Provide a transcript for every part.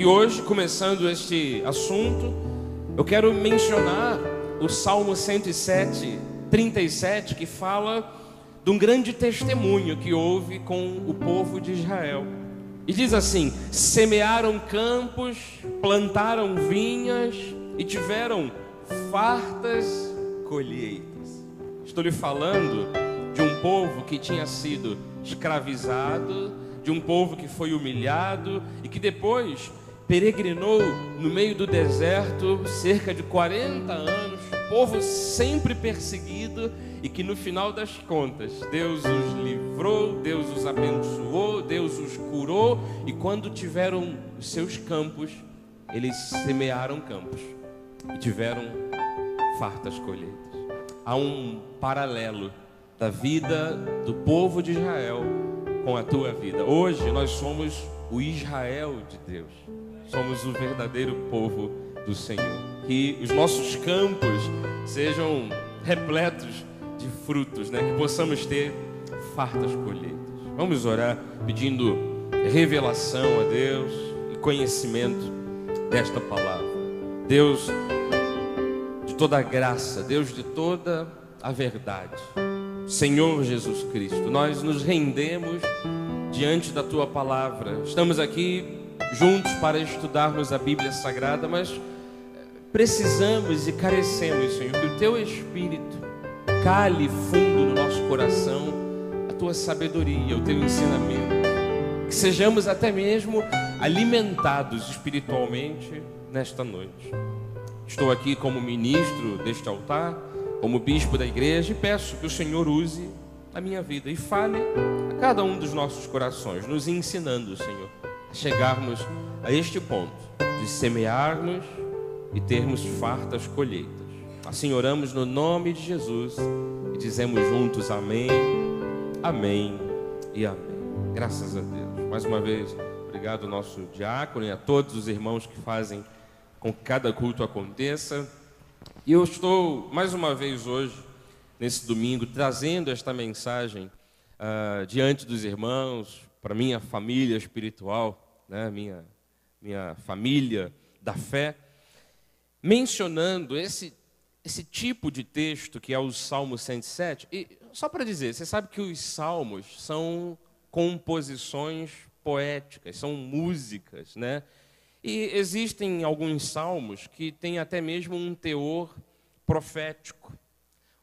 E hoje, começando este assunto, eu quero mencionar o Salmo 107, 37, que fala de um grande testemunho que houve com o povo de Israel. E diz assim: semearam campos, plantaram vinhas e tiveram fartas colheitas. Estou lhe falando de um povo que tinha sido escravizado, de um povo que foi humilhado e que depois peregrinou no meio do deserto cerca de 40 anos, povo sempre perseguido, e que no final das contas Deus os livrou, Deus os abençoou, Deus os curou, e quando tiveram os seus campos, eles semearam campos e tiveram fartas colheitas. Há um paralelo da vida do povo de Israel com a tua vida. Hoje nós somos o Israel de Deus, somos o verdadeiro povo do Senhor. Que os nossos campos sejam repletos de frutos, né? Que possamos ter fartas colheitas. Vamos orar pedindo revelação a Deus e conhecimento desta palavra. Deus de toda a graça, Deus de toda a verdade, Senhor Jesus Cristo, nós nos rendemos diante da tua palavra. Estamos aqui juntos para estudarmos a Bíblia Sagrada, mas precisamos e carecemos, Senhor, que o teu Espírito cale fundo no nosso coração a tua sabedoria, o teu ensinamento, que sejamos até mesmo alimentados espiritualmente nesta noite. Estou aqui como ministro deste altar, como bispo da igreja, e peço que o Senhor use a minha vida e fale a cada um dos nossos corações, nos ensinando, Senhor, a chegarmos a este ponto de semearmos e termos fartas colheitas. Assim oramos no nome de Jesus e dizemos juntos amém, amém e amém. Graças a Deus. Mais uma vez, obrigado ao nosso diácono e a todos os irmãos que fazem com que cada culto aconteça. E eu estou mais uma vez hoje, nesse domingo, trazendo esta mensagem diante dos irmãos, para minha família espiritual, né? minha família da fé, mencionando esse tipo de texto que é o Salmo 107. E só para dizer, você sabe que os salmos são composições poéticas, são músicas, né? E existem alguns salmos que têm até mesmo um teor profético.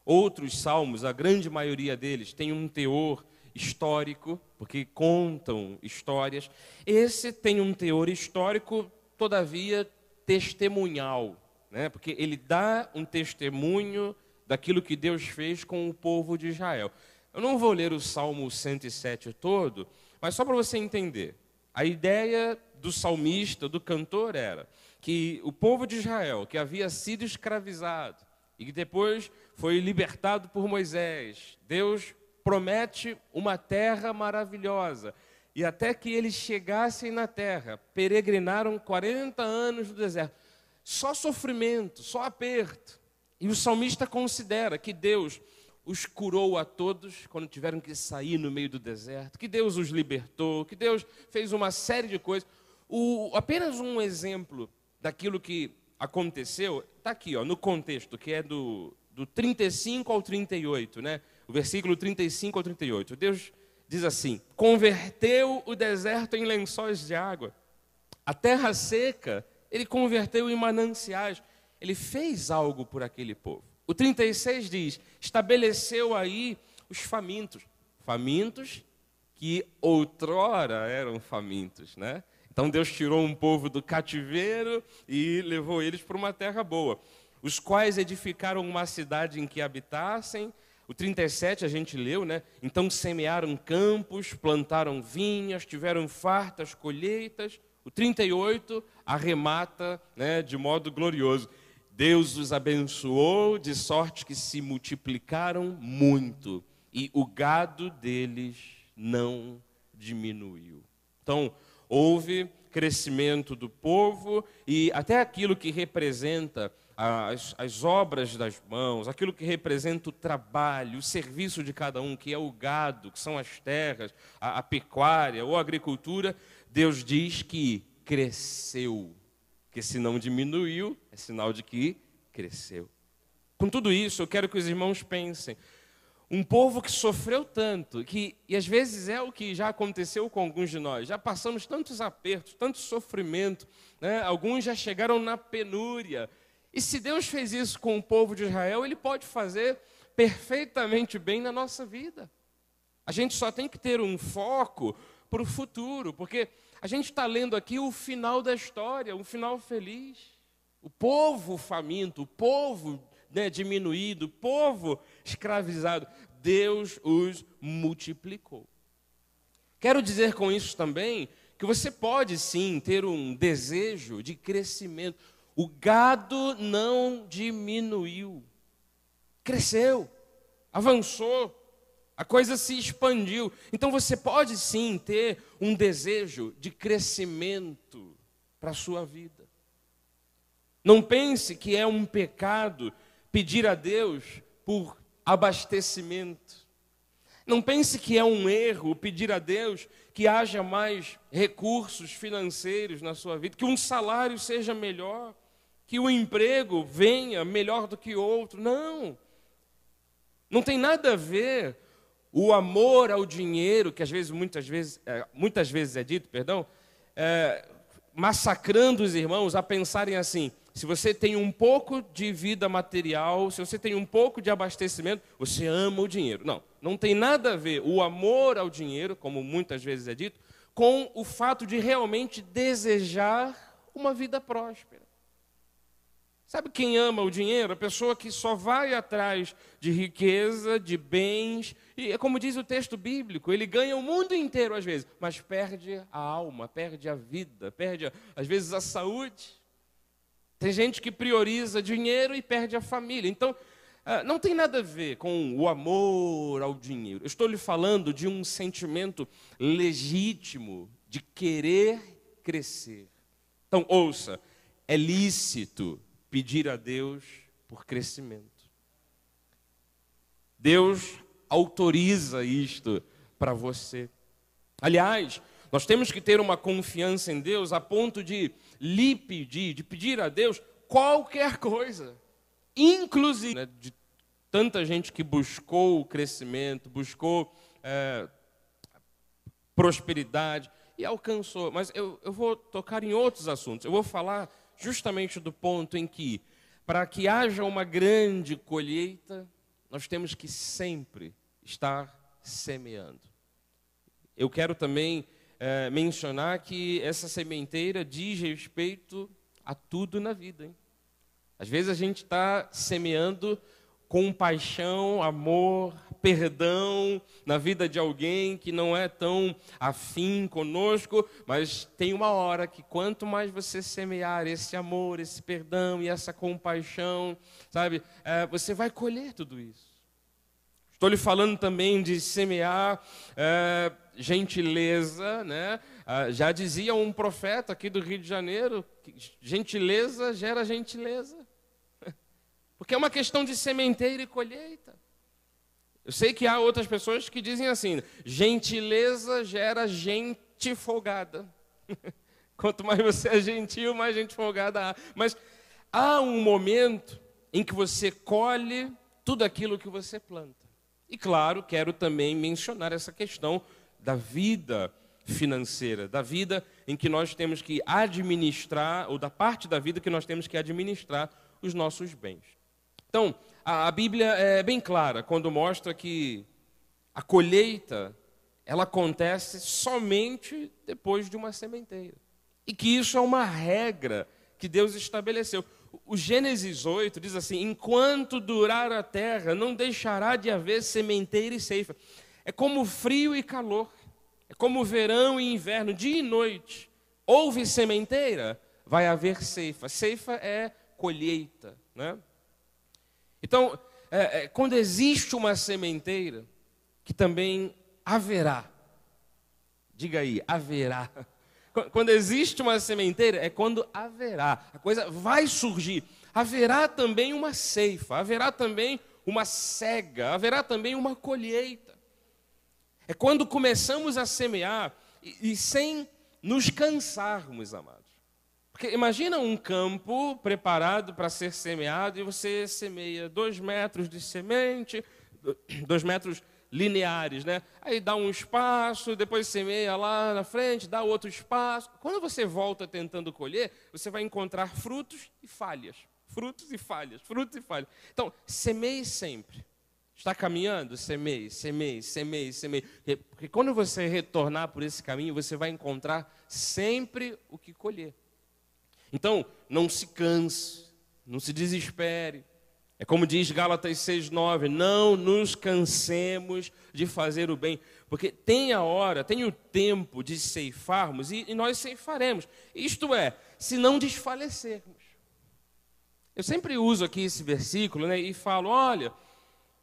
Outros salmos, a grande maioria deles, tem um teor histórico, porque contam histórias. Esse tem um teor histórico, todavia testemunhal, né? Porque ele dá um testemunho daquilo que Deus fez com o povo de Israel. Eu não vou ler o Salmo 107 todo, mas só para você entender. A ideia do salmista, do cantor, era que o povo de Israel, que havia sido escravizado e que depois foi libertado por Moisés, Deus promete uma terra maravilhosa. E até que eles chegassem na terra, peregrinaram 40 anos no deserto. Só sofrimento, só aperto. E o salmista considera que Deus os curou a todos quando tiveram que sair no meio do deserto, que Deus os libertou, que Deus fez uma série de coisas. Apenas um exemplo daquilo que aconteceu, está aqui, no contexto, que é do 35 ao 38, né? O versículo 35 ao 38. Deus diz assim: converteu o deserto em lençóis de água, a terra seca ele converteu em mananciais. Ele fez algo por aquele povo. O 36 diz: estabeleceu aí os famintos. Famintos que outrora eram famintos, né? Então Deus tirou um povo do cativeiro e levou eles para uma terra boa, os quais edificaram uma cidade em que habitassem. O 37 a gente leu, né? Então semearam campos, plantaram vinhas, tiveram fartas colheitas. O 38 arremata, né, de modo glorioso: Deus os abençoou de sorte que se multiplicaram muito e o gado deles não diminuiu. Então, houve crescimento do povo e até aquilo que representa as obras das mãos, aquilo que representa o trabalho, o serviço de cada um, que é o gado, que são as terras, a pecuária ou a agricultura, Deus diz que cresceu. Porque se não diminuiu, é sinal de que cresceu. Com tudo isso, eu quero que os irmãos pensem. Um povo que sofreu tanto, e às vezes é o que já aconteceu com alguns de nós. Já passamos tantos apertos, tanto sofrimento, né? Alguns já chegaram na penúria. E se Deus fez isso com o povo de Israel, Ele pode fazer perfeitamente bem na nossa vida. A gente só tem que ter um foco para o futuro, porque a gente está lendo aqui o final da história, um final feliz. O povo faminto, o povo diminuído, o povo escravizado, Deus os multiplicou. Quero dizer com isso também que você pode sim ter um desejo de crescimento. O gado não diminuiu, cresceu, avançou. A coisa se expandiu. Então você pode sim ter um desejo de crescimento para a sua vida. Não pense que é um pecado pedir a Deus por abastecimento. Não pense que é um erro pedir a Deus que haja mais recursos financeiros na sua vida, que um salário seja melhor, que o emprego venha melhor do que outro. Não. Não tem nada a ver o amor ao dinheiro, que muitas vezes é dito, massacrando os irmãos a pensarem assim: se você tem um pouco de vida material, se você tem um pouco de abastecimento, você ama o dinheiro. Não, não tem nada a ver o amor ao dinheiro, como muitas vezes é dito, com o fato de realmente desejar uma vida próspera. Sabe quem ama o dinheiro? A pessoa que só vai atrás de riqueza, de bens. E é como diz o texto bíblico, ele ganha o mundo inteiro às vezes, mas perde a alma, perde a vida, perde às vezes a saúde. Tem gente que prioriza dinheiro e perde a família. Então, não tem nada a ver com o amor ao dinheiro. Eu estou lhe falando de um sentimento legítimo de querer crescer. Então, ouça, é lícito pedir a Deus por crescimento. Deus autoriza isto para você. Aliás, nós temos que ter uma confiança em Deus a ponto de lhe pedir, de pedir a Deus qualquer coisa. Inclusive, de tanta gente que buscou o crescimento, buscou prosperidade e alcançou. Mas eu vou tocar em outros assuntos. Eu vou falar justamente do ponto em que, para que haja uma grande colheita, nós temos que sempre estar semeando. Eu quero também mencionar que essa sementeira diz respeito a tudo na vida, hein? Às vezes a gente está semeando com paixão, amor, perdão na vida de alguém que não é tão afim conosco, mas tem uma hora que quanto mais você semear esse amor, esse perdão e essa compaixão, sabe, você vai colher tudo isso. Estou lhe falando também de semear gentileza, né? Já dizia um profeta aqui do Rio de Janeiro, que gentileza gera gentileza. Porque é uma questão de sementeira e colheita. Eu sei que há outras pessoas que dizem assim: gentileza gera gente folgada. Quanto mais você é gentil, mais gente folgada há. Mas há um momento em que você colhe tudo aquilo que você planta. E claro, quero também mencionar essa questão da vida financeira, da vida em que nós temos que administrar, ou da parte da vida que nós temos que administrar os nossos bens. Então, a Bíblia é bem clara quando mostra que a colheita, ela acontece somente depois de uma sementeira. E que isso é uma regra que Deus estabeleceu. O Gênesis 8 diz assim: enquanto durar a terra, não deixará de haver sementeira e ceifa. É como frio e calor, é como verão e inverno, dia e noite. Houve sementeira, vai haver ceifa. Ceifa é colheita, né? Então, quando existe uma sementeira, que também haverá. Diga aí, haverá. Quando existe uma sementeira, é quando haverá. A coisa vai surgir. Haverá também uma ceifa, haverá também uma cega, haverá também uma colheita. É quando começamos a semear e sem nos cansarmos, amados. Porque imagina um campo preparado para ser semeado e você semeia 2 metros de semente, 2 metros lineares, né? Aí dá um espaço, depois semeia lá na frente, dá outro espaço. Quando você volta tentando colher, você vai encontrar frutos e falhas. Frutos e falhas, frutos e falhas. Então, semeie sempre. Está caminhando? Semeie, semeie, semeie, semeie. Porque quando você retornar por esse caminho, você vai encontrar sempre o que colher. Então, não se canse, não se desespere. É como diz Gálatas 6:9, não nos cansemos de fazer o bem, porque tem a hora, tem o tempo de ceifarmos e nós ceifaremos. Isto é, se não desfalecermos. Eu sempre uso aqui esse versículo, né, e falo, olha,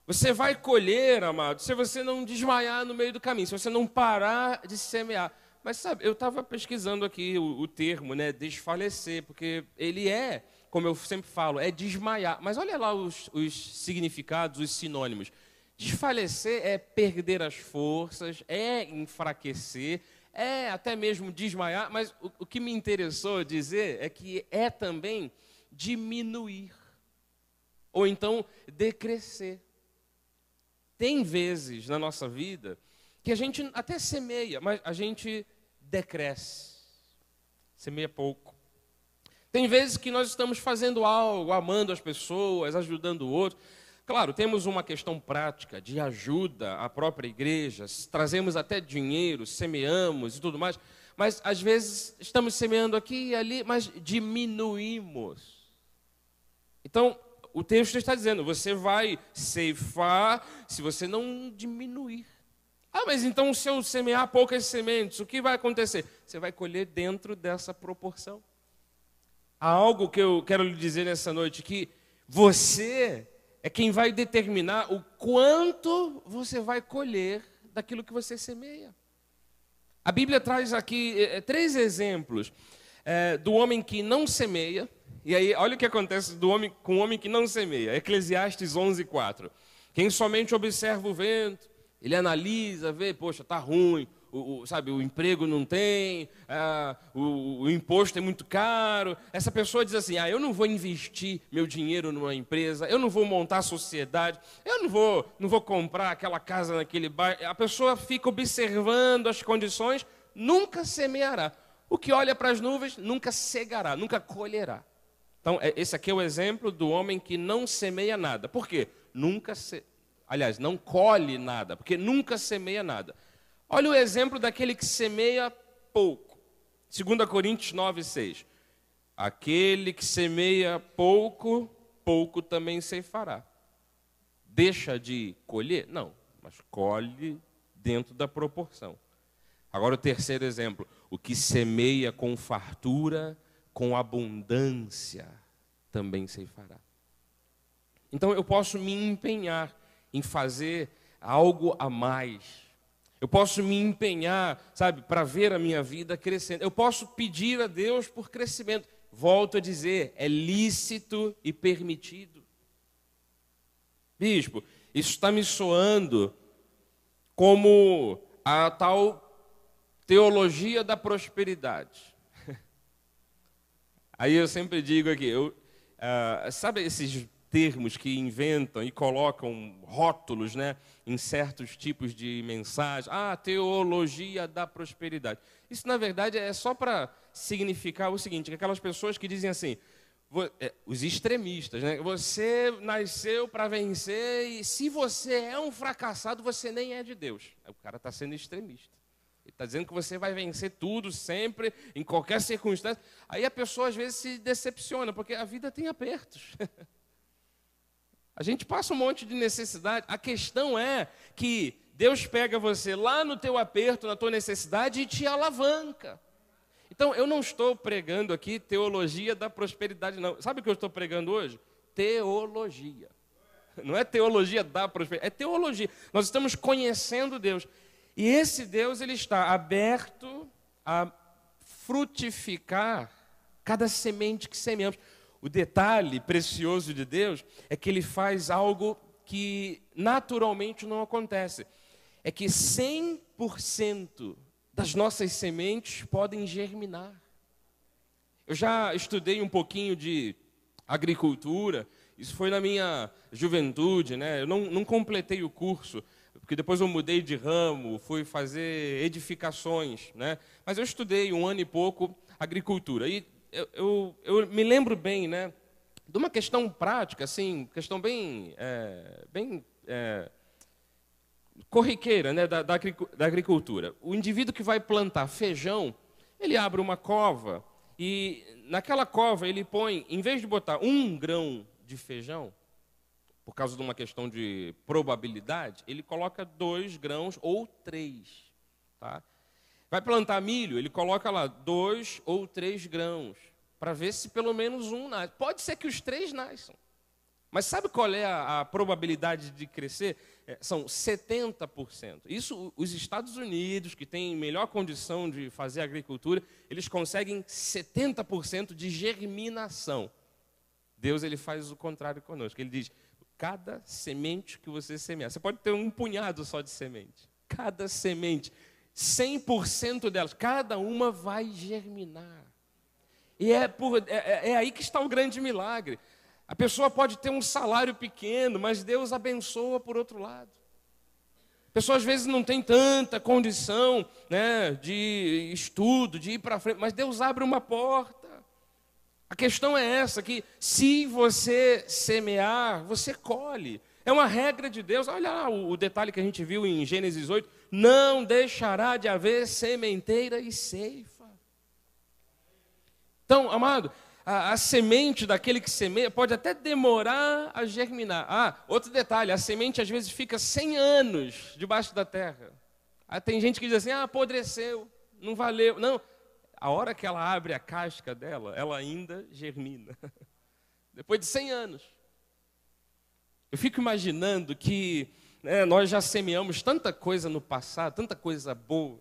você vai colher, amado, se você não desmaiar no meio do caminho, se você não parar de semear. Mas sabe, eu estava pesquisando aqui o termo, né, desfalecer, porque ele é, como eu sempre falo, é desmaiar. Mas olha lá os significados, os sinônimos. Desfalecer é perder as forças, é enfraquecer, é até mesmo desmaiar. Mas o que me interessou dizer é que é também diminuir, ou então decrescer. Tem vezes na nossa vida que a gente até semeia, mas a gente decresce, semeia pouco. Tem vezes que nós estamos fazendo algo, amando as pessoas, ajudando o outro. Claro, temos uma questão prática de ajuda à própria igreja, trazemos até dinheiro, semeamos e tudo mais, mas às vezes estamos semeando aqui e ali, mas diminuímos. Então, o texto está dizendo, você vai ceifar se você não diminuir. Ah, mas então se eu semear poucas sementes, o que vai acontecer? Você vai colher dentro dessa proporção. Há algo que eu quero lhe dizer nessa noite, que você é quem vai determinar o quanto você vai colher daquilo que você semeia. A Bíblia traz aqui 3 exemplos do homem que não semeia. E aí, olha o que acontece com o homem que não semeia. Eclesiastes 11:4. Quem somente observa o vento, ele analisa, vê, poxa, está ruim, sabe, o emprego não tem, o imposto é muito caro. Essa pessoa diz assim, eu não vou investir meu dinheiro numa empresa, eu não vou montar sociedade, eu não vou comprar aquela casa naquele bairro. A pessoa fica observando as condições, nunca semeará. O que olha para as nuvens, nunca cegará, nunca colherá. Então, esse aqui é o exemplo do homem que não semeia nada. Por quê? Não colhe nada, porque nunca semeia nada. Olha o exemplo daquele que semeia pouco. 2 Coríntios 9:6. Aquele que semeia pouco, pouco também ceifará. Deixa de colher? Não, mas colhe dentro da proporção. Agora o terceiro exemplo. O que semeia com fartura, com abundância, também ceifará. Então eu posso me empenhar em fazer algo a mais. Eu posso me empenhar, sabe, para ver a minha vida crescendo. Eu posso pedir a Deus por crescimento. Volto a dizer, é lícito e permitido. Bispo, isso está me soando como a tal teologia da prosperidade. Aí eu sempre digo aqui, sabe esses termos que inventam e colocam rótulos, né, em certos tipos de mensagem? Teologia da prosperidade. Isso, na verdade, é só para significar o seguinte, que aquelas pessoas que dizem assim, os extremistas, né? Você nasceu para vencer e se você é um fracassado, você nem é de Deus. O cara está sendo extremista. Ele está dizendo que você vai vencer tudo, sempre, em qualquer circunstância. Aí a pessoa, às vezes, se decepciona, porque a vida tem apertos. A gente passa um monte de necessidade. A questão é que Deus pega você lá no teu aperto, na tua necessidade, e te alavanca. Então, eu não estou pregando aqui teologia da prosperidade, não. Sabe o que eu estou pregando hoje? Teologia. Não é teologia da prosperidade, é teologia. Nós estamos conhecendo Deus. E esse Deus, ele está aberto a frutificar cada semente que semeamos. O detalhe precioso de Deus é que ele faz algo que naturalmente não acontece. É que 100% das nossas sementes podem germinar. Eu já estudei um pouquinho de agricultura, isso foi na minha juventude, né? Eu não completei o curso, porque depois eu mudei de ramo, fui fazer edificações, né? Mas eu estudei 1 ano e pouco agricultura. E eu me lembro bem, né, de uma questão prática, assim, questão bem corriqueira, né, da agricultura. O indivíduo que vai plantar feijão, ele abre uma cova e naquela cova ele põe, em vez de botar 1 grão de feijão, por causa de uma questão de probabilidade, ele coloca 2 grãos ou 3. Tá? Vai plantar milho, ele coloca lá 2 ou 3 grãos, para ver se pelo menos um nasce. Pode ser que os 3 nasçam. Mas sabe qual é a probabilidade de crescer? São 70%. Isso, os Estados Unidos, que têm melhor condição de fazer agricultura, eles conseguem 70% de germinação. Deus, ele faz o contrário conosco. Ele diz, cada semente que você semear, você pode ter um punhado só de semente. Cada semente, 100% delas, cada uma vai germinar. E é aí que está o grande milagre. A pessoa pode ter um salário pequeno, mas Deus abençoa por outro lado. A pessoa às vezes não tem tanta condição, né, de estudo, de ir para frente, mas Deus abre uma porta. A questão é essa, que se você semear, você colhe. É uma regra de Deus. Olha lá o detalhe que a gente viu em Gênesis 8. Não deixará de haver sementeira e ceifa. Então, amado, a semente daquele que semeia pode até demorar a germinar. Outro detalhe, a semente às vezes fica 100 anos debaixo da terra. Tem gente que diz assim, apodreceu, não valeu. Não, a hora que ela abre a casca dela, ela ainda germina. Depois de 100 anos. Eu fico imaginando que nós já semeamos tanta coisa no passado, tanta coisa boa.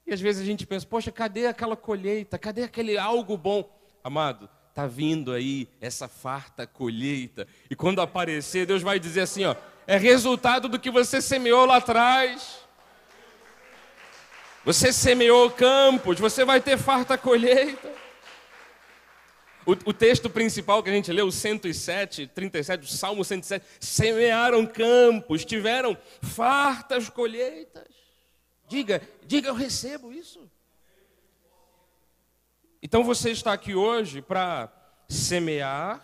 E às vezes a gente pensa, poxa, cadê aquela colheita? Cadê aquele algo bom? Amado, está vindo aí essa farta colheita. E quando aparecer, Deus vai dizer assim, é resultado do que você semeou lá atrás. Você semeou campos, você vai ter farta colheita. O texto principal que a gente leu, o 107, 37, o Salmo 107, semearam campos, tiveram fartas colheitas. Diga, eu recebo isso. Então você está aqui hoje para semear.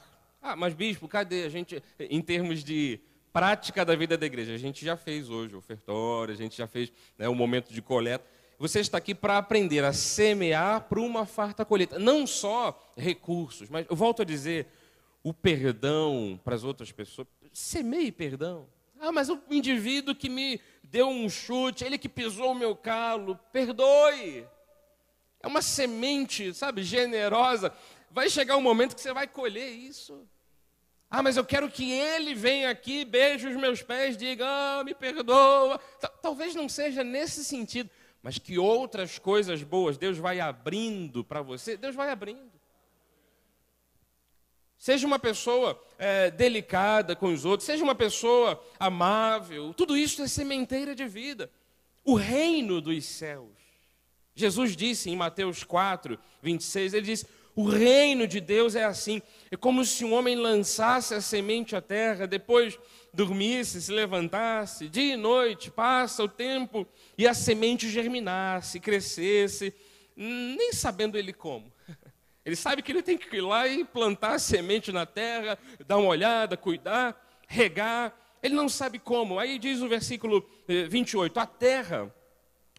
Mas bispo, cadê a gente, em termos de prática da vida da igreja? A gente já fez hoje o ofertório, a gente já fez o momento de coleta. Você está aqui para aprender a semear para uma farta colheita. Não só recursos, mas eu volto a dizer, o perdão para as outras pessoas. Semeie perdão. Mas o indivíduo que me deu um chute, ele que pisou o meu calo, perdoe. É uma semente, sabe, generosa. Vai chegar um momento que você vai colher isso. Mas eu quero que ele venha aqui, beije os meus pés, diga, me perdoa. Talvez não seja nesse sentido, mas que outras coisas boas Deus vai abrindo para você, Deus vai abrindo. Seja uma pessoa delicada com os outros, seja uma pessoa amável, tudo isso é sementeira de vida. O reino dos céus. Jesus disse em Mateus 4, 26, ele disse, o reino de Deus é assim, é como se um homem lançasse a semente à terra, depois dormisse, se levantasse, dia e noite, passa o tempo, e a semente germinasse, crescesse, nem sabendo ele como. Ele sabe que ele tem que ir lá e plantar a semente na terra, dar uma olhada, cuidar, regar, ele não sabe como. Aí diz o versículo 28, a terra,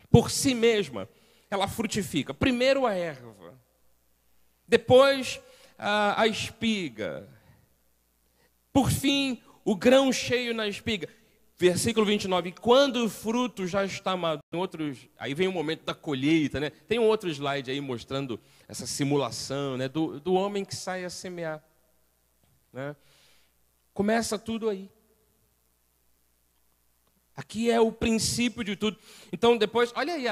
por si mesma, ela frutifica. Primeiro a erva, depois a espiga, por fim o grão cheio na espiga. Versículo 29, quando o fruto já está maduro, aí vem o momento da colheita, né? Tem um outro slide aí mostrando essa simulação, né? do homem que sai a semear, né? Começa tudo aí. Aqui é o princípio de tudo. Então depois, olha aí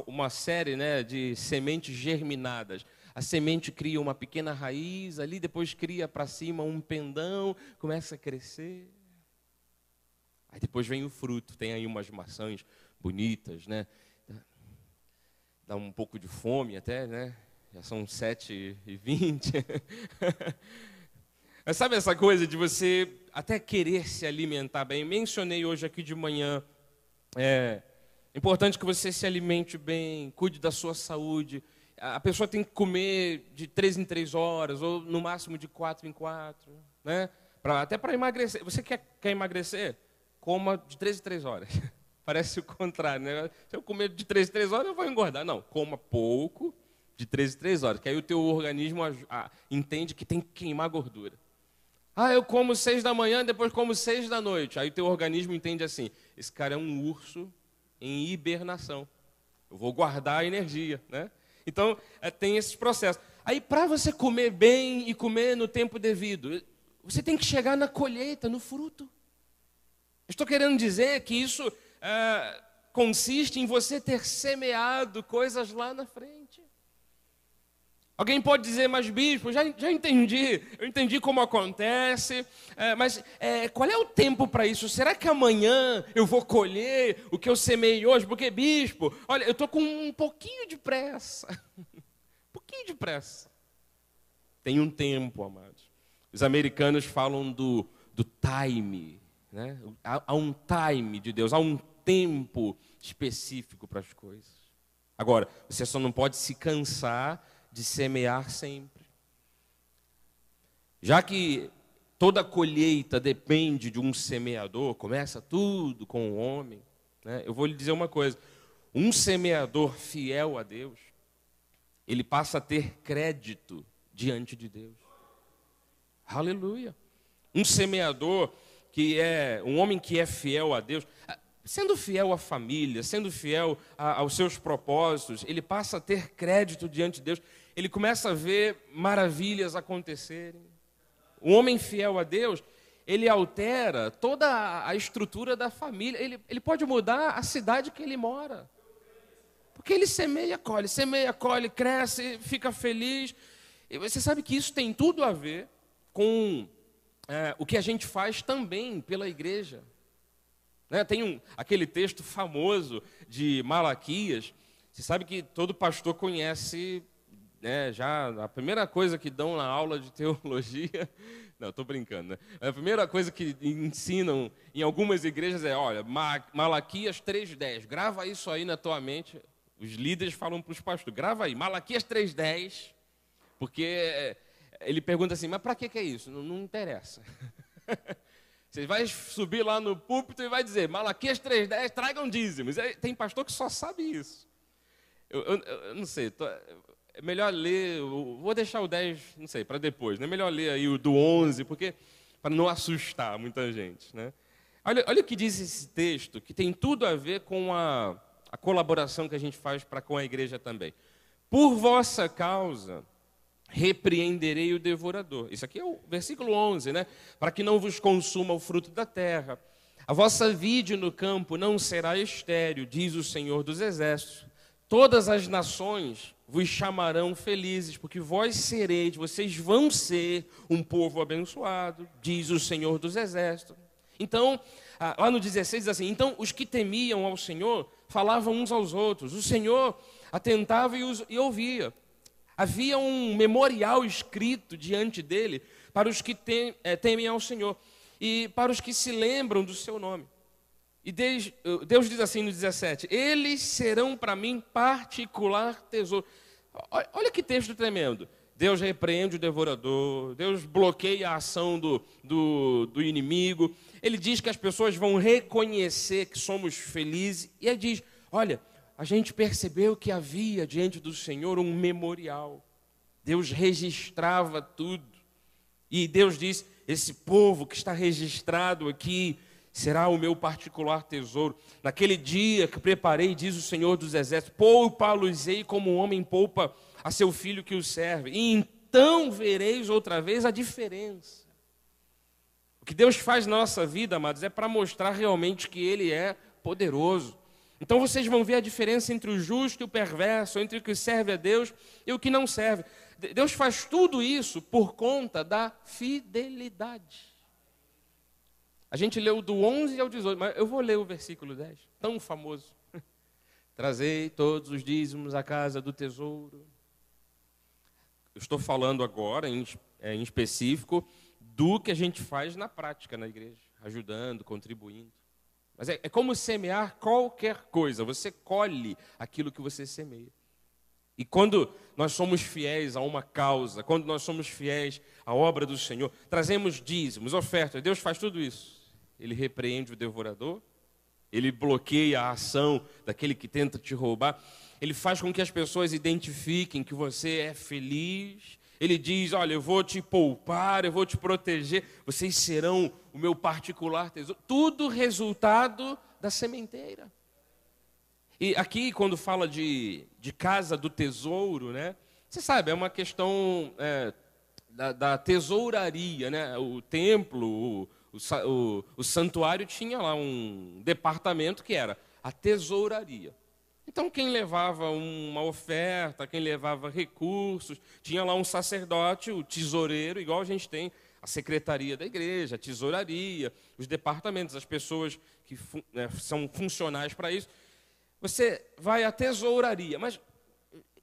uma série, né, de sementes germinadas. A semente cria uma pequena raiz, ali depois cria para cima um pendão, começa a crescer. Aí depois vem o fruto, tem aí umas maçãs bonitas, né? Dá um pouco de fome até, né? Já são 7h20. Mas sabe essa coisa de você até querer se alimentar bem? Mencionei hoje aqui de manhã, é importante que você se alimente bem, cuide da sua saúde. A pessoa tem que comer de 3 em 3 horas, ou no máximo de 4 em 4, né? Até para emagrecer. Você quer emagrecer? Coma de 3 em 3 horas. Parece o contrário, né? Se eu comer de 3 em 3 horas, eu vou engordar. Não, coma pouco, de 3 em 3 horas, que aí o teu organismo entende que tem que queimar gordura. Eu como 6 da manhã, depois como 6 da noite. Aí o teu organismo entende assim, esse cara é um urso em hibernação. Eu vou guardar a energia, né? Então, tem esses processos. Aí, para você comer bem e comer no tempo devido, você tem que chegar na colheita, no fruto. Estou querendo dizer que isso consiste em você ter semeado coisas lá na frente. Alguém pode dizer, mas bispo, já entendi, eu entendi como acontece, mas qual é o tempo para isso? Será que amanhã eu vou colher o que eu semei hoje? Porque, bispo, olha, eu estou com um pouquinho de pressa. Um pouquinho de pressa. Tem um tempo, amados. Os americanos falam do time, né? Há um time de Deus, há um tempo específico para as coisas. Agora, você só não pode se cansar de semear sempre. Já que toda colheita depende de um semeador, começa tudo com o homem, né? Eu vou lhe dizer uma coisa, um semeador fiel a Deus, ele passa a ter crédito diante de Deus. Aleluia. Um semeador um homem que é fiel a Deus, sendo fiel à família, sendo fiel aos seus propósitos, ele passa a ter crédito diante de Deus, ele começa a ver maravilhas acontecerem. Um homem fiel a Deus, ele altera toda a estrutura da família, ele pode mudar a cidade que ele mora. Porque ele semeia, colhe, cresce, fica feliz. E você sabe que isso tem tudo a ver com o que a gente faz também pela igreja. Né? Tem aquele texto famoso de Malaquias. Você sabe que todo pastor conhece, né, já a primeira coisa que dão na aula de teologia. Não, estou brincando, né? A primeira coisa que ensinam em algumas igrejas é, olha, Malaquias 3:10. Grava isso aí na tua mente. Os líderes falam para os pastores, grava aí, Malaquias 3:10. Porque ele pergunta assim, mas para que é isso? Não interessa. Você vai subir lá no púlpito e vai dizer, Malaquias 3:10, tragam dízimos. Tem pastor que só sabe isso. Eu não sei, é melhor ler, vou deixar o 10, não sei, para depois. Não é melhor ler aí o do 11, porque para não assustar muita gente, né? Olha o que diz esse texto, que tem tudo a ver com a colaboração que a gente faz com a igreja também. Por vossa causa repreenderei o devorador. Isso aqui é o versículo 11, né? Para que não vos consuma o fruto da terra. A vossa vide no campo não será estéril, diz o Senhor dos Exércitos. Todas as nações vos chamarão felizes, porque vocês vão ser um povo abençoado, diz o Senhor dos Exércitos. Então, lá no 16 diz assim, então os que temiam ao Senhor falavam uns aos outros, o Senhor atentava e ouvia. Havia um memorial escrito diante dele para os que temem ao Senhor e para os que se lembram do seu nome. E Deus diz assim no 17, eles serão para mim particular tesouro. Olha que texto tremendo. Deus repreende o devorador, Deus bloqueia a ação do inimigo. Ele diz que as pessoas vão reconhecer que somos felizes. E ele diz, olha, a gente percebeu que havia diante do Senhor um memorial. Deus registrava tudo. E Deus disse, esse povo que está registrado aqui será o meu particular tesouro. Naquele dia que preparei, diz o Senhor dos Exércitos, poupa-los-ei como um homem poupa a seu filho que o serve. E então vereis outra vez a diferença. O que Deus faz na nossa vida, amados, é para mostrar realmente que Ele é poderoso. Então vocês vão ver a diferença entre o justo e o perverso, entre o que serve a Deus e o que não serve. Deus faz tudo isso por conta da fidelidade. A gente leu do 11 ao 18, mas eu vou ler o versículo 10, tão famoso. Trazei todos os dízimos à casa do tesouro, eu estou falando agora, em específico, do que a gente faz na prática na igreja, ajudando, contribuindo. Mas é como semear qualquer coisa, você colhe aquilo que você semeia. E quando nós somos fiéis a uma causa, quando nós somos fiéis à obra do Senhor, trazemos dízimos, ofertas, Deus faz tudo isso. Ele repreende o devorador, ele bloqueia a ação daquele que tenta te roubar, ele faz com que as pessoas identifiquem que você é feliz. Ele diz, olha, eu vou te poupar, eu vou te proteger, vocês serão o meu particular tesouro. Tudo resultado da sementeira. E aqui, quando fala de casa do tesouro, né? Você sabe, é uma questão da tesouraria, né? O templo, o santuário tinha lá um departamento que era a tesouraria. Então, quem levava uma oferta, quem levava recursos, tinha lá um sacerdote, o tesoureiro, igual a gente tem a secretaria da igreja, a tesouraria, os departamentos, as pessoas que são funcionais para isso. Você vai à tesouraria, mas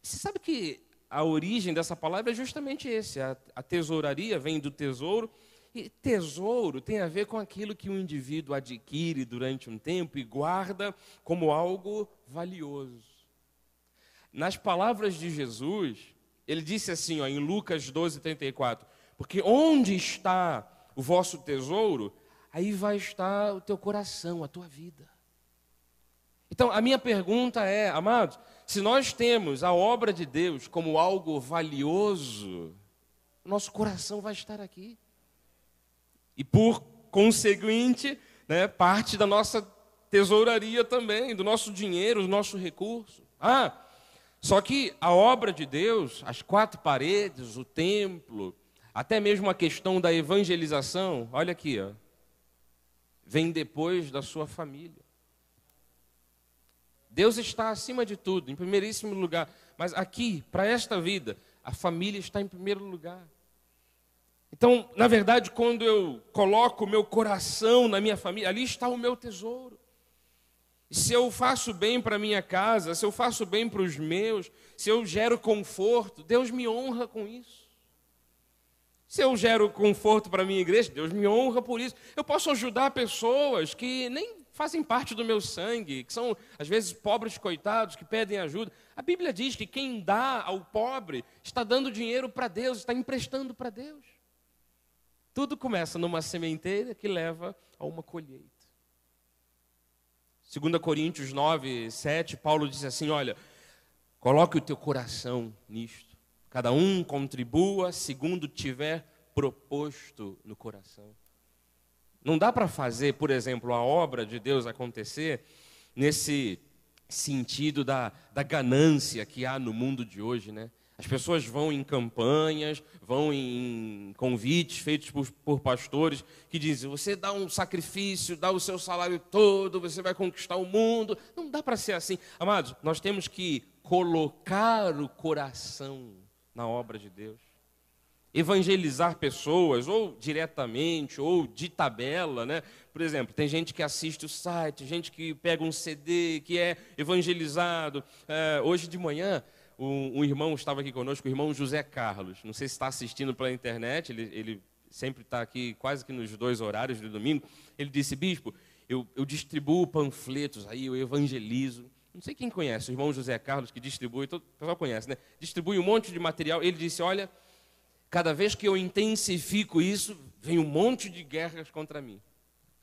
você sabe que a origem dessa palavra é justamente esse. A tesouraria vem do tesouro, e tesouro tem a ver com aquilo que o indivíduo adquire durante um tempo e guarda como algo valioso. Nas palavras de Jesus, ele disse assim, em Lucas 12:34, porque onde está o vosso tesouro, aí vai estar o teu coração, a tua vida. Então, a minha pergunta é, amados, se nós temos a obra de Deus como algo valioso, o nosso coração vai estar aqui. E por conseguinte, né, parte da nossa tesouraria também, do nosso dinheiro, do nosso recurso. Só que a obra de Deus, as quatro paredes, o templo, até mesmo a questão da evangelização, olha aqui, vem depois da sua família. Deus está acima de tudo, em primeiríssimo lugar. Mas aqui, para esta vida, a família está em primeiro lugar. Então, na verdade, quando eu coloco o meu coração na minha família, ali está o meu tesouro. E se eu faço bem para a minha casa, se eu faço bem para os meus, se eu gero conforto, Deus me honra com isso. Se eu gero conforto para a minha igreja, Deus me honra por isso. Eu posso ajudar pessoas que nem fazem parte do meu sangue, que são, às vezes, pobres coitados, que pedem ajuda. A Bíblia diz que quem dá ao pobre está dando dinheiro para Deus, está emprestando para Deus. Tudo começa numa sementeira que leva a uma colheita. 2 Coríntios 9:7, Paulo diz assim, olha, coloque o teu coração nisto. Cada um contribua segundo tiver proposto no coração. Não dá para fazer, por exemplo, a obra de Deus acontecer nesse sentido da ganância que há no mundo de hoje, né? As pessoas vão em campanhas, vão em convites feitos por pastores que dizem, você dá um sacrifício, dá o seu salário todo, você vai conquistar o mundo. Não dá para ser assim. Amados, nós temos que colocar o coração na obra de Deus. Evangelizar pessoas, ou diretamente, ou de tabela, né? Por exemplo, tem gente que assiste o site, gente que pega um CD, que é evangelizado. Hoje de manhã, um irmão estava aqui conosco, o irmão José Carlos. Não sei se está assistindo pela internet, ele sempre está aqui quase que nos 2 horários do domingo. Ele disse, bispo, eu distribuo panfletos aí, eu evangelizo. Não sei quem conhece, o irmão José Carlos, que distribui, todo o pessoal conhece, né? Distribui um monte de material. Ele disse, olha, cada vez que eu intensifico isso, vem um monte de guerras contra mim.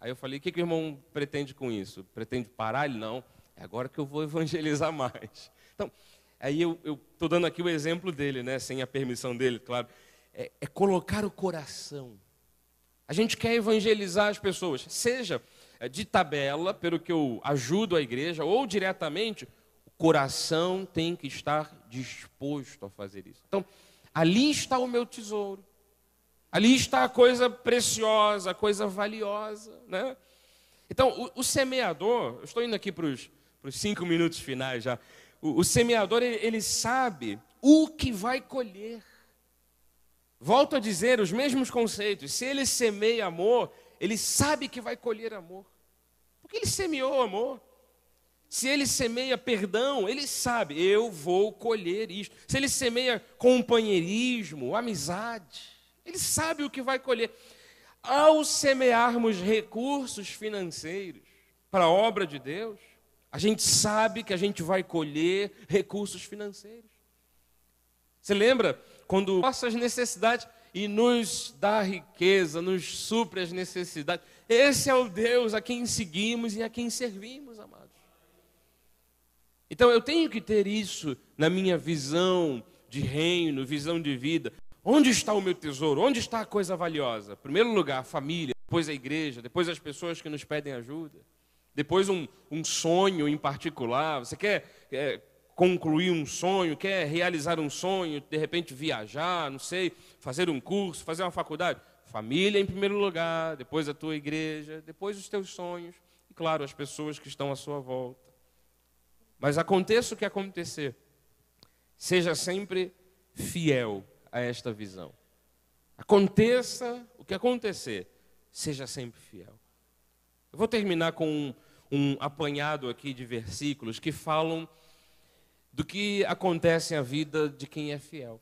Aí eu falei, o que o irmão pretende com isso? Pretende parar? Ele, não, é agora que eu vou evangelizar mais. Então, aí eu estou dando aqui o exemplo dele, né? Sem a permissão dele, claro. É colocar o coração. A gente quer evangelizar as pessoas, seja de tabela, pelo que eu ajudo a igreja, ou diretamente, o coração tem que estar disposto a fazer isso. Então, ali está o meu tesouro. Ali está a coisa preciosa, a coisa valiosa, né? Então, o semeador, eu estou indo aqui para os 5 minutos finais já. O semeador, ele sabe o que vai colher. Volto a dizer os mesmos conceitos. Se ele semeia amor, ele sabe que vai colher amor. Porque ele semeou amor. Se ele semeia perdão, ele sabe, eu vou colher isto. Se ele semeia companheirismo, amizade, ele sabe o que vai colher. Ao semearmos recursos financeiros para a obra de Deus, a gente sabe que a gente vai colher recursos financeiros. Você lembra quando nossas necessidades e nos dá riqueza, nos supre as necessidades? Esse é o Deus a quem seguimos e a quem servimos, amados. Então eu tenho que ter isso na minha visão de reino, visão de vida. Onde está o meu tesouro? Onde está a coisa valiosa? Em primeiro lugar, a família, depois a igreja, depois as pessoas que nos pedem ajuda, depois um sonho em particular. Você quer concluir um sonho, quer realizar um sonho, de repente viajar, não sei, fazer um curso, fazer uma faculdade? Família em primeiro lugar, depois a tua igreja, depois os teus sonhos e, claro, as pessoas que estão à sua volta. Mas aconteça o que acontecer, seja sempre fiel a esta visão. Aconteça o que acontecer, seja sempre fiel. Eu vou terminar com um apanhado aqui de versículos que falam do que acontece na vida de quem é fiel.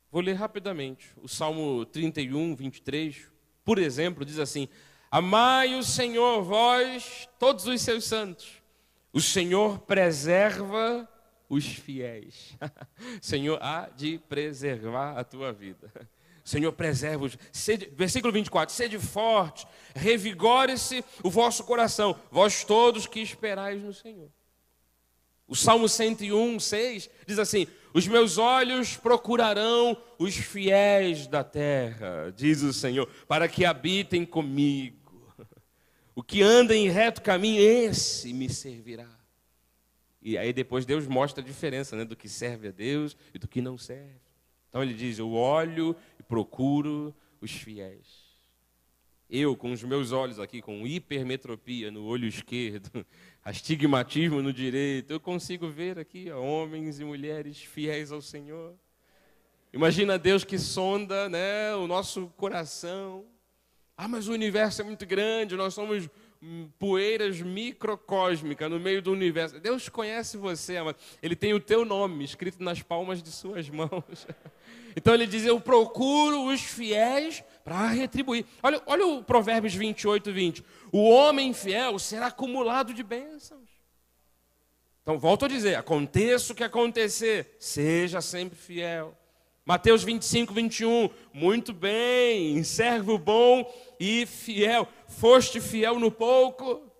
Vou ler rapidamente. O Salmo 31, 23, por exemplo, diz assim: amai o Senhor, vós, todos os seus santos. O Senhor preserva os fiéis. Senhor há de preservar a tua vida. O Senhor preserva os... Versículo 24. Sede forte, revigore-se o vosso coração, vós todos que esperais no Senhor. O Salmo 101, 6 diz assim: os meus olhos procurarão os fiéis da terra, diz o Senhor, para que habitem comigo. O que anda em reto caminho, esse me servirá. E aí depois Deus mostra a diferença, né, do que serve a Deus e do que não serve. Então ele diz: eu olho e procuro os fiéis. Eu, com os meus olhos aqui, com hipermetropia no olho esquerdo, astigmatismo no direito, eu consigo ver aqui homens e mulheres fiéis ao Senhor. Imagina Deus que sonda, né, o nosso coração. Ah, mas o universo é muito grande, nós somos poeiras microcósmicas no meio do universo. Deus conhece você, amado. Ele tem o teu nome escrito nas palmas de suas mãos. Então ele diz: eu procuro os fiéis para retribuir. Olha o Provérbios 28, 20. O homem fiel será acumulado de bênçãos. Então volto a dizer, aconteça o que acontecer, seja sempre fiel. Mateus 25, 21, muito bem, servo bom e fiel. Foste fiel no pouco,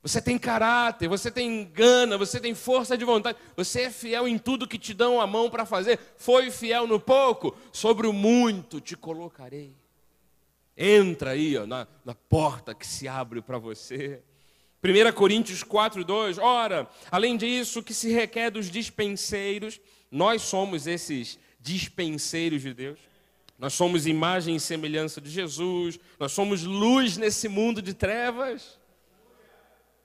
você tem caráter, você tem gana, você tem força de vontade, você é fiel em tudo que te dão a mão para fazer. Foi fiel no pouco, sobre o muito te colocarei. Entra aí, ó, na porta que se abre para você. 1 Coríntios 4, 2, ora, além disso, o que se requer dos dispenseiros, nós somos esses dispenseiros de Deus. Nós somos imagem e semelhança de Jesus. Nós somos luz nesse mundo de trevas.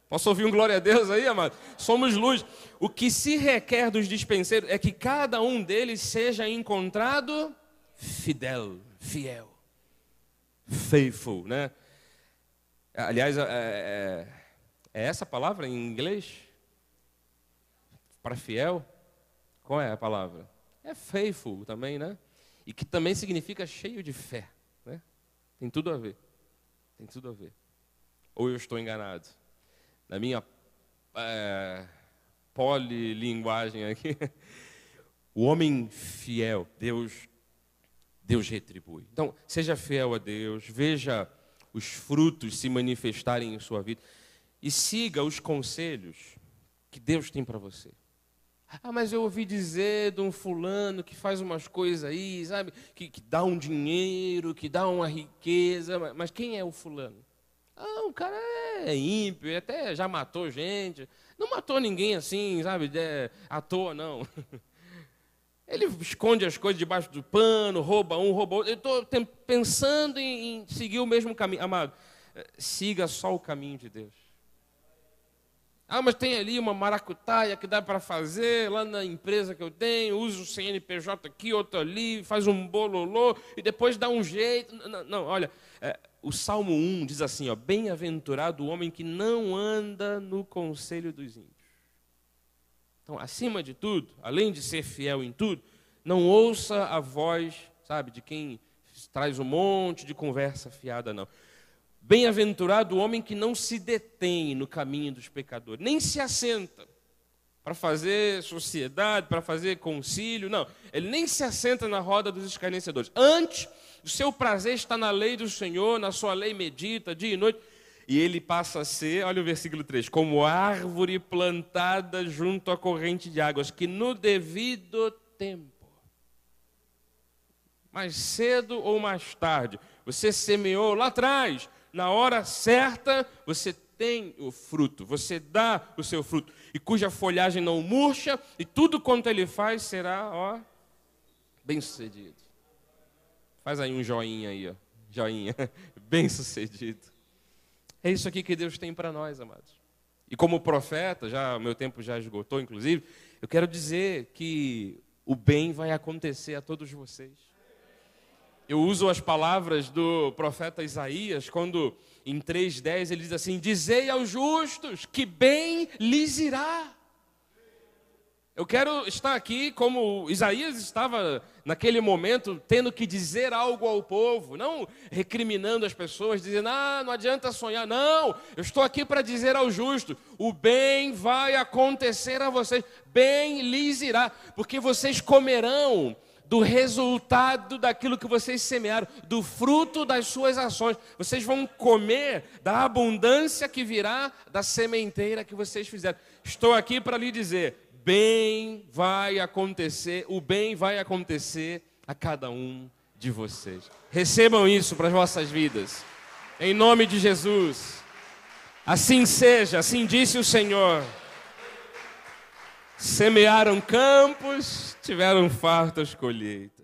Posso ouvir um glória a Deus aí, amado? Somos luz. O que se requer dos dispenseiros é que cada um deles seja encontrado fiel. Faithful, né? Aliás, é essa palavra em inglês? Para fiel? Qual é a palavra? É faithful também, né? E que também significa cheio de fé, né? Tem tudo a ver. Tem tudo a ver. Ou eu estou enganado? Na minha polilinguagem aqui, o homem fiel, Deus retribui. Então, seja fiel a Deus, veja os frutos se manifestarem em sua vida e siga os conselhos que Deus tem para você. Ah, mas eu ouvi dizer de um fulano que faz umas coisas aí, sabe? Que dá um dinheiro, que dá uma riqueza. Mas quem é o fulano? Ah, o cara é ímpio, até já matou gente. Não matou ninguém assim, sabe? À toa, não. Ele esconde as coisas debaixo do pano, rouba um, rouba outro. Eu estou pensando em seguir o mesmo caminho. Amado, siga só o caminho de Deus. Ah, mas tem ali uma maracutaia que dá para fazer lá na empresa que eu tenho, usa o CNPJ aqui, outro ali, faz um bololô e depois dá um jeito. Não, olha, o Salmo 1 diz assim, ó, bem-aventurado o homem que não anda no conselho dos ímpios. Então, acima de tudo, além de ser fiel em tudo, não ouça a voz, sabe, de quem traz um monte de conversa fiada, não. Bem-aventurado o homem que não se detém no caminho dos pecadores, nem se assenta para fazer sociedade, para fazer concílio, não. Ele nem se assenta na roda dos escarnecedores. Antes, o seu prazer está na lei do Senhor, na sua lei medita, dia e noite. E ele passa a ser, olha o versículo 3, como árvore plantada junto à corrente de águas, que no devido tempo, mais cedo ou mais tarde, você semeou lá atrás, na hora certa, você tem o fruto, você dá o seu fruto, e cuja folhagem não murcha, e tudo quanto ele faz será, ó, bem-sucedido. Faz aí um joinha aí, ó, joinha, bem-sucedido. É isso aqui que Deus tem para nós, amados. E como profeta, o meu tempo já esgotou, inclusive, eu quero dizer que o bem vai acontecer a todos vocês. Eu uso as palavras do profeta Isaías, quando em 3:10 ele diz assim, dizei aos justos que bem lhes irá. Eu quero estar aqui como Isaías estava naquele momento, tendo que dizer algo ao povo, não recriminando as pessoas, dizendo, não adianta sonhar, não, eu estou aqui para dizer ao justo, o bem vai acontecer a vocês, bem lhes irá, porque vocês comerão do resultado daquilo que vocês semearam, do fruto das suas ações. Vocês vão comer da abundância que virá da sementeira que vocês fizeram. Estou aqui para lhe dizer, bem vai acontecer, o bem vai acontecer a cada um de vocês. Recebam isso para as vossas vidas. Em nome de Jesus. Assim seja, assim disse o Senhor. Semearam campos, tiveram fartas colheitas.